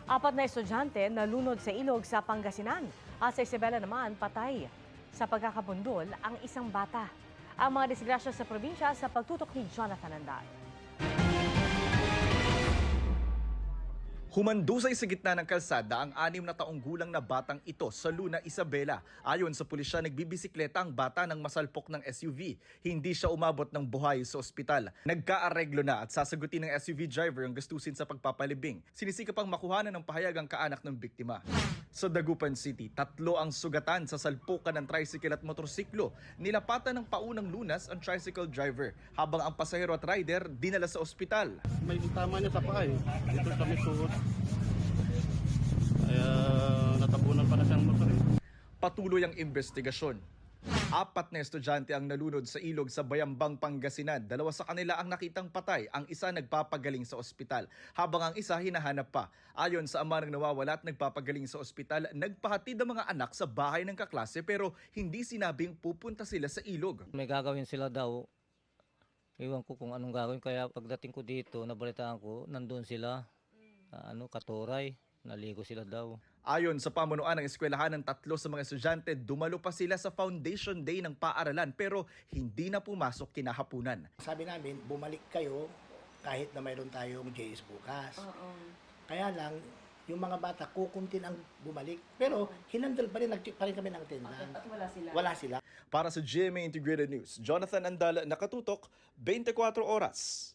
Apat na estudyante nalunod sa ilog sa Pangasinan. At sa Isabela naman, patay. Sa pagkakabundol, ang isang bata. Ang mga disgrasya sa probinsya sa pagtutok ni Jonathan Andal. Humandusay sa gitna ng kalsada ang 6 na taong gulang na batang ito sa Luna, Isabela. Ayon sa pulisya, nagbibisikleta ang bata ng masalpok ng SUV. Hindi siya umabot ng buhay sa ospital. Nagkaareglo na at sasagutin ng SUV driver ang gastusin sa pagpapalibing. Sinisikap ang makuhanan ng pahayag ang kaanak ng biktima. Sa Dagupan City, 3 ang sugatan sa salpukan ng tricycle at motorsiklo. Nilapatan ng paunang lunas ang tricycle driver, habang ang pasahero at rider dinala sa ospital. May tama niya sa paa eh. Dito sa may suot. Kaya natabunan pa na siyang motor eh. Patuloy ang investigasyon. 4 na estudyante ang nalunod sa ilog sa Bayambang, Pangasinan. 2 sa kanila ang nakitang patay, ang isa nagpapagaling sa ospital, habang ang isa hinahanap pa. Ayon sa ama ng nawawala at nagpapagaling sa ospital, nagpahatid ang mga anak sa bahay ng kaklase pero hindi sinabing pupunta sila sa ilog. May gagawin sila daw. Iwan ko kung anong gagawin. Kaya pagdating ko dito, nabalitaan ko, nandun sila. Katuray. Naligo sila daw. Ayon sa pamunuan ng eskwelahan ng 3 sa mga estudyante, dumalo pa sila sa Foundation Day ng paaralan pero hindi na pumasok kinahapunan. Sabi namin, bumalik kayo kahit na mayroon tayong JS bukas. Kaya lang, yung mga bata kukuntin ang bumalik. Pero hinandal pa rin kami ng attendance. At wala sila? Wala sila. Para sa GMA Integrated News, Jonathan Andal, nakatutok, 24 oras.